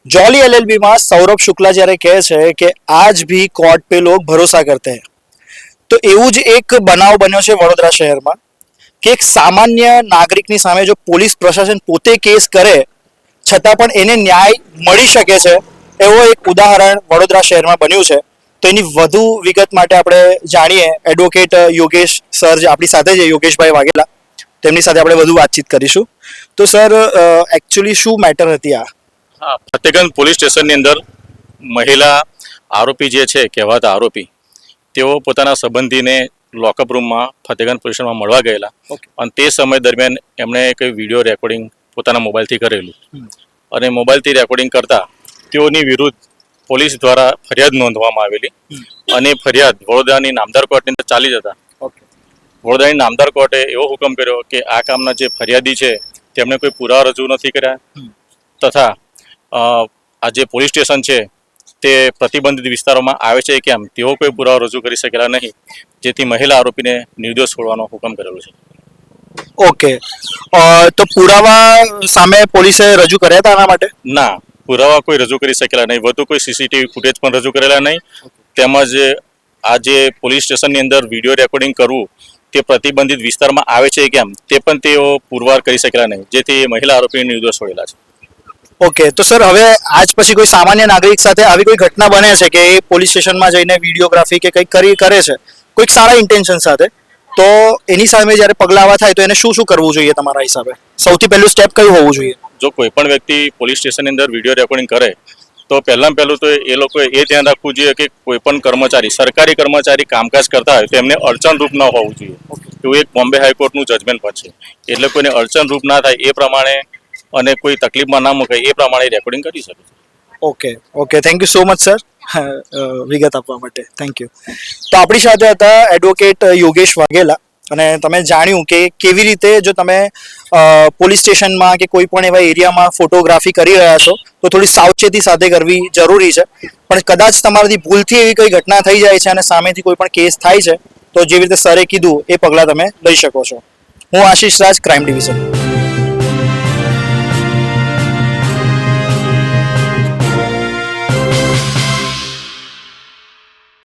jolly LLB में सौरभ शुक्ला जયારે કહે છે કે आज भी कोर्ट पे लोग भरोसा करते हैं તો એવું જ એક બનાવ બન્યો છે વડોદરા શહેરમાં કે એક સામાન્ય નાગરિકની સામે જો પોલીસ પ્રશાસન પોતે કેસ કરે છતાં પણ એને ન્યાય મળી શકે છે એવો એક ઉદાહરણ વડોદરા શહેરમાં બન્યું છે તો એની વધુ વિગત માટે આપણે જાણીએ એડવોકેટ યોગેશ સર જે આપણી સાથે છે યોગેશભાઈ વાઘેલા તેમની સાથે આપણે વધુ વાતચીત કરીશું તો સર એકચ્યુઅલી શું મેટર હતી આ હા ફતેગંજ પોલીસ સ્ટેશનની અંદર મહિલા આરોપી જે છે કહેવાતા આરોપી તેઓ પોતાના સંબંધીને લોકઅપ રૂમમાં ફતેગંજ પોલીસ સ્ટેશનમાં મળવા ગયેલા અને તે સમય દરમિયાન એમણે કંઈ વિડીયો રેકોર્ડિંગ પોતાના મોબાઈલથી કરેલું અને મોબાઈલથી રેકોર્ડિંગ કરતા તેઓની વિરુદ્ધ પોલીસ દ્વારા ફરિયાદ નોંધવામાં આવેલી અને ફરિયાદ વડોદરાની નામદાર કોર્ટની અંદર ચાલી જતા વડોદરાની નામદાર કોર્ટે એવો હુકમ કર્યો કે આ કામના જે ફરિયાદી છે તેમણે કોઈ પુરાવા રજૂ નથી કર્યા તથા આ જે પોલીસ સ્ટેશન છે તે પ્રતિબંધિત વિસ્તારોમાં આવે છે કેમ તેવો કોઈ પુરાવો રજૂ કરી શકેલા નહીં જેથી મહિલા આરોપીને નિર્દોષ છોડવાનો હુકમ કરેલો છે ઓકે તો પુરાવા સામે પોલીસે રજૂ કર્યા હતા આના માટે ના પુરાવા કોઈ રજૂ કરી શકેલા નહીં વધુ કોઈ સીસીટીવી ફૂટેજ પણ રજૂ કરેલા નહીં તેમજ આ જે પોલીસ સ્ટેશનની અંદર વિડીયો રેકોર્ડિંગ કરવું તે પ્રતિબંધિત વિસ્તારમાં આવે છે કેમ તે પણ તેઓ પુરવાર કરી શકેલા નહીં જેથી મહિલા આરોપીને નિર્દોષ છોડેલા છે ઓકે તો સર હવે આજ પછી કોઈ સામાન્ય નાગરિક સાથે આવી કોઈ ઘટના બને છે કે એ પોલીસ સ્ટેશનમાં જઈને વિડીયોગ્રાફી કે કંઈક કરે છે કોઈક સારા ઇન્ટેન્શન સાથે તો એની સામે જ્યારે પગલાં થાય તો એને શું શું કરવું જોઈએ તમારા હિસાબે સૌથી પહેલું સ્ટેપ કયું હોવું જોઈએ જો કોઈ પણ વ્યક્તિ પોલીસ સ્ટેશનની અંદર વિડીયો રેકોર્ડિંગ કરે તો પહેલાં તો એ લોકોએ એ ધ્યાન રાખવું જોઈએ કે કોઈ પણ કર્મચારી સરકારી કર્મચારી કામકાજ કરતા હોય તો એમને અડચણરૂપ ન હોવું જોઈએ એવું એક બોમ્બે હાઈકોર્ટનું જજમેન્ટ પણ છે એટલે કોઈને અડચણરૂપ ના થાય એ પ્રમાણે અને કોઈ તકલીફમાં ના મુકાય એ પ્રમાણે રેકોર્ડિંગ કરી શકે okay thank you so much sir વિગત આપવા માટે થેન્ક યુ તો આપણી સાથે હતા એડવોકેટ યોગેશ વાઘેલા અને તમે જાણ્યું કે કેવી રીતે જો તમે પોલીસ સ્ટેશનમાં કે કોઈ પણ એવા એરિયામાં ફોટોગ્રાફી કરી રહ્યા છો તો થોડી સાવચેતી સાથે કરવી જરૂરી છે પણ કદાચ તમારાથી ભૂલથી એવી કોઈ ઘટના થઈ જાય છે અને સામેથી કોઈ પણ કેસ થાય છે તો જેવી રીતે સરે કીધું એ પગલાં તમે લઈ શકો છો હું આશીષ રાજ ક્રાઇમ ડિવિઝન